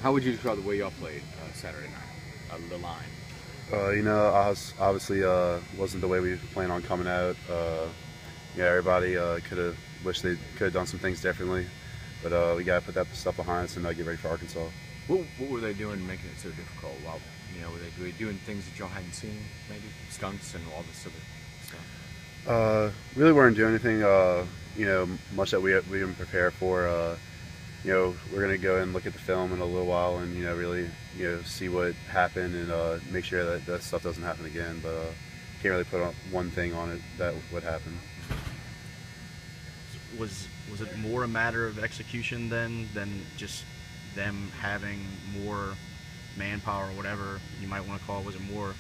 How would you describe the way y'all played Saturday night? The line. I was obviously wasn't the way we planned on coming out. Everybody could have wished they could have done some things differently, but we got to put that stuff behind us and get ready for Arkansas. What were they doing making it so difficult? Well, were they doing things that y'all hadn't seen, maybe stunts and all this other stuff? Really weren't doing anything, much that we didn't prepare for. We're going to go and look at the film in a little while and, really, see what happened and make sure that that stuff doesn't happen again. But can't really put one thing on it that would happen. Was it more a matter of execution then than just them having more manpower or whatever you might want to call it? Was it more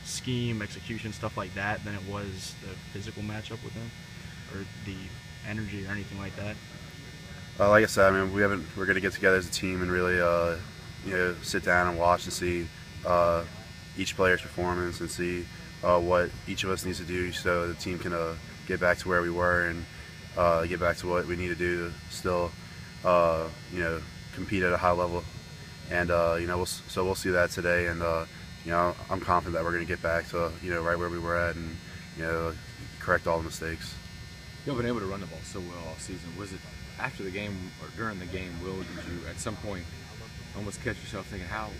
scheme, execution, stuff like that than it was the physical matchup with them, or the energy or anything like that? Like I said, we're going to get together as a team and really, sit down and watch and see each player's performance and see what each of us needs to do so the team can get back to where we were and get back to what we need to do to still, compete at a high level. And we'll see that today. And I'm confident that we're going to get back to right where we were at and correct all the mistakes. Y'all been able to run the ball so well all season. Was it after the game or during the game, Will, did you at some point almost catch yourself thinking, how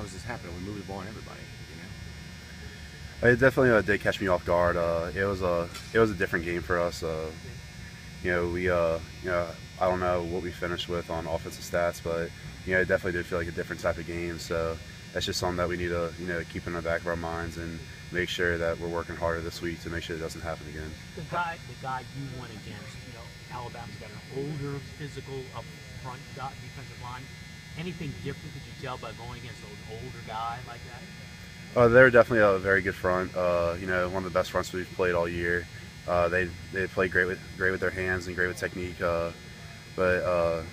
is this happening? We move the ball on everybody. It definitely did catch me off guard. It was a different game for us. I don't know what we finished with on offensive stats, but it definitely did feel like a different type of game. So that's just something that we need to keep in the back of our minds and make sure that we're working harder this week to make sure it doesn't happen again. The guy you went against, Alabama's got an older, physical, up front defensive line. Anything different did you tell by going against an older guy like that? They're definitely a very good front. One of the best fronts we've played all year. They play great with their hands and great with technique. But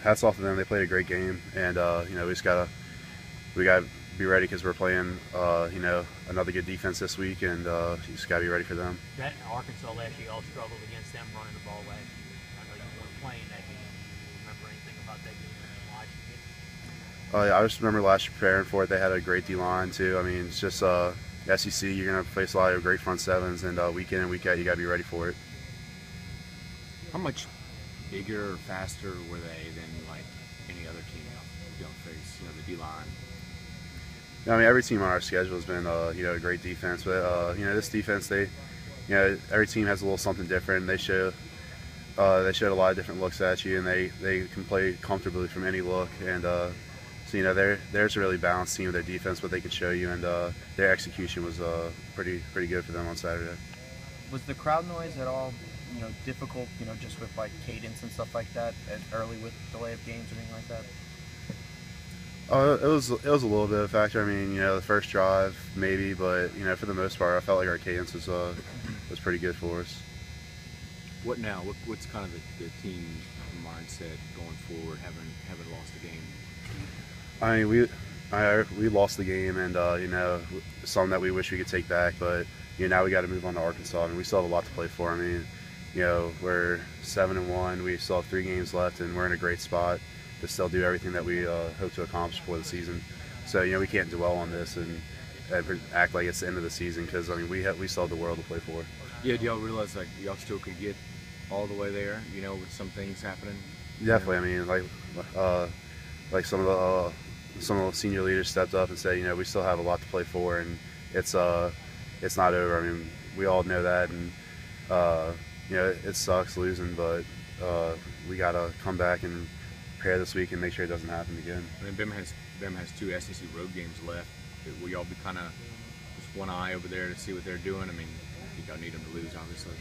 hats off to them. They played a great game, and we got to be ready because we're playing another good defense this week, and you just got to be ready for them. That Arkansas last year, y'all struggled against them running the ball last year. I know you weren't playing that game. Do you remember anything about that game when you watched it? I just remember last year preparing for it. They had a great D-line too. It's just SEC. You're going to face a lot of great front sevens, and week in and week out, you got to be ready for it. How much bigger or faster were they than like any other team y'all face? The D-line. Every team on our schedule has been a great defense, but this defense, every team has a little something different. They showed a lot of different looks at you, and they can play comfortably from any look. And there's a really balanced team with their defense, what they could show you, and their execution was pretty good for them on Saturday. Was the crowd noise at all difficult, just with like cadence and stuff like that, early with delay of games or anything like that? It was a little bit of a factor. The first drive maybe, but for the most part, I felt like our cadence was pretty good for us. What now? What's kind of the team's mindset going forward, having lost the game? We lost the game, and something that we wish we could take back. But now we got to move on to Arkansas. We still have a lot to play for. We're 7-1. We still have 3 games left, and we're in a great spot to still do everything that we hope to accomplish before the season. So we can't dwell on this and act like it's the end of the season, because we still have the world to play for. Yeah, do y'all realize like y'all still could get all the way there? With some things happening. Definitely. Like some of the senior leaders stepped up and said, we still have a lot to play for, and it's not over. We all know that, and it sucks losing, but we gotta come back and prepare this week and make sure it doesn't happen again. BEM has 2 SEC road games left. Will y'all be kind of just one eye over there to see what they're doing? I think y'all need them to lose, obviously.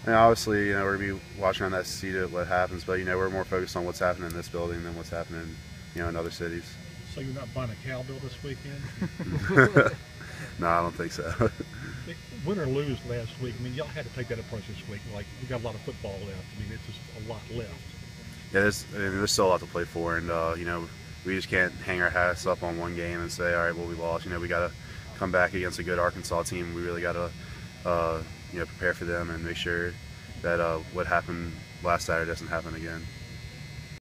Obviously, we're gonna be watching on that to see what happens, but we're more focused on what's happening in this building than what's happening, in other cities. So you're not buying a cowbell this weekend? No, I don't think so. Win or lose last week, y'all had to take that approach this week. Like, we got a lot of football left. It's just a lot left. Yeah, there's still a lot to play for, and we just can't hang our hats up on one game and say, all right, well, we lost. We got to come back against a good Arkansas team. We really got to prepare for them and make sure that what happened last Saturday doesn't happen again.